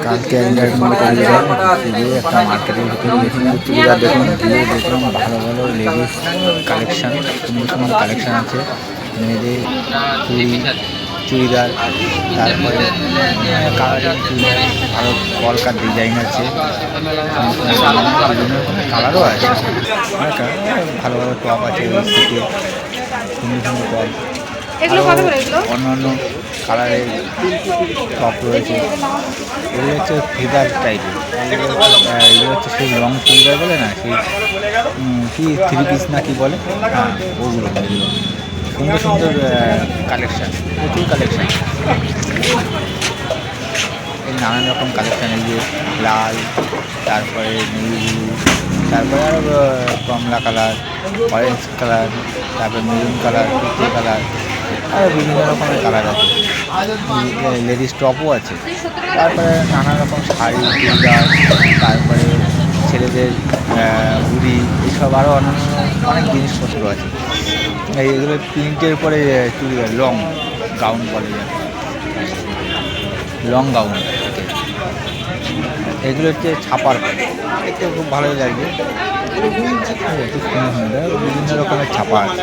কালকে একটা মার্কেটের ভিতরে গিয়েছিলাম, চুড়িদার দেখুন, গিয়ে দেখলাম ভালো ভালো লেডিস কালেকশান, সুন্দর সুন্দর কালেকশান আছে। মেয়েদের চুড়িদার, তারপরে কালারিং চুড়িদার, ভালো কলকার ডিজাইন আছে, বিভিন্ন রকমের কালারও আছে, ভালো ভালো টপ আছে, শীতে সুন্দর সুন্দর টপ, অন্যান্য কালারের টপ রয়েছে। এগুলো হচ্ছে ফেদার টাইপের, এগুলো হচ্ছে সেই লং চুড়িদার বলে না, সেই কি থ্রি পিস না কি বলে, হ্যাঁ ওগুলো সুন্দর সুন্দর কালেকশান, প্রচুর কালেকশান, এই নানান রকম কালেকশান। এই যে লাল, তারপরে নীল, তারপরে আরও কমলা কালার, অরেঞ্জ কালার, তারপরে মেরুন কালার, পিঙ্ক কালার, আরও বিভিন্ন রকমের কালার আছে। লেডিস টপও আছে, তারপরে নানা রকম শাড়ি, চুড়িদার, তারপরে ছেলেদের হুডি, এইসব আরও অনেক জিনিসপত্র আছে। এইগুলো প্রিন্টের পরে চুড়িদার, লং গাউন বলে যায়, লং গাউন, এগুলো হচ্ছে ছাপার পরে, দেখতে খুব ভালোই লাগবে। খুব সুন্দর সুন্দর বিভিন্ন রকমের ছাপা আছে,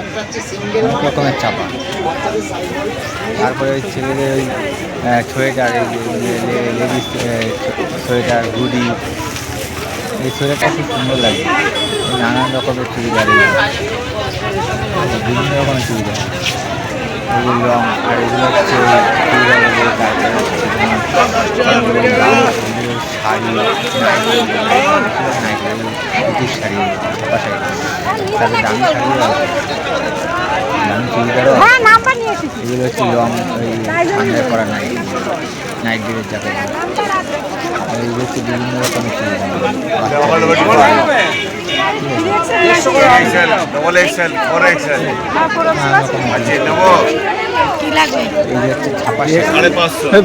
অনেক রকমের ছাপা। তারপরে ছেলেদের ওই সোয়েটার, লেডিস সোয়েটার, হুডি, এই সোয়েটারটা খুব সুন্দর লাগে। নানান রকমের চুড়িদার, বিভিন্ন রকমের চুড়িদার, এগুলো লং, আর এগুলো হচ্ছে চুড়িদার, তারপরে শাড়ি, ব্রিটিশ শাড়ি, ছাপা শাড়ি, তারপরে দামি শাড়িও আছে, দামি চুড়িদারও আছে। এগুলো হচ্ছে লং, ওই ঠান্ডায় পরা নাইট ড্রেস যাকে বলে। এগুলো হচ্ছে বিভিন্ন রকমের চুড়িদার,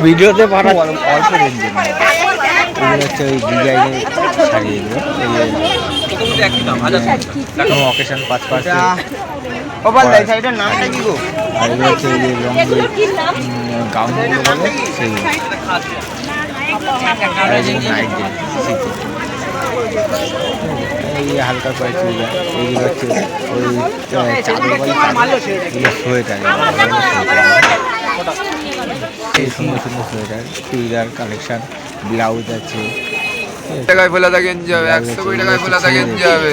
ভিডিওতে পাঠা অল্প রেঞ্জের, এগুলো হচ্ছে ওই ডিজাইনের শাড়ি, এগুলো অকেশন 5%। আর এগুলো হচ্ছে এই যে লং গাউনগুলো বলে সেইগুলো, নাইট ডে শীতে, এই হালকা করে চুড়িদার, এইগুলো হচ্ছে ওই চাদর বলে, এগুলো সোয়েটার, এই সুন্দর সুন্দর সোয়েটার, চুড়িদার কালেকশান, ব্লাউজ আছে। টাকায় ফেলা থাকে যাবে, 120 টাকায় ফেলা থাকে যাবে।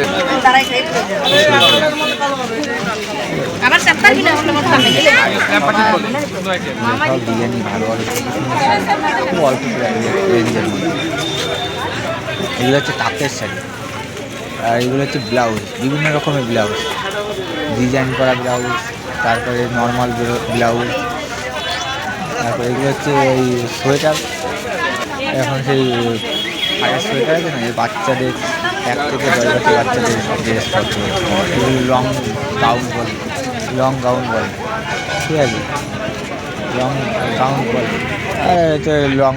সব ডিজাইন ভালো ভালো, খুব অল্প রেঞ্জের মধ্যে। এগুলো হচ্ছে তাঁতের শাড়ি, আর এগুলো হচ্ছে ব্লাউজ, বিভিন্ন রকমের ব্লাউজ, ডিজাইন করা ব্লাউজ, তারপরে নর্মাল ব্লাউজ, তারপরে এগুলো হচ্ছে এই সোয়েটার, এখন সেই ফায়ার সোয়েটার আছে না, এই বাচ্চাদের 1 থেকে 10 বছর বাচ্চাদের সব ড্রেসপত্র, এগুলো লং গাউন বলে, লং গাউন বলে, ঠিক আছে, লং গাউন বলে, আর লং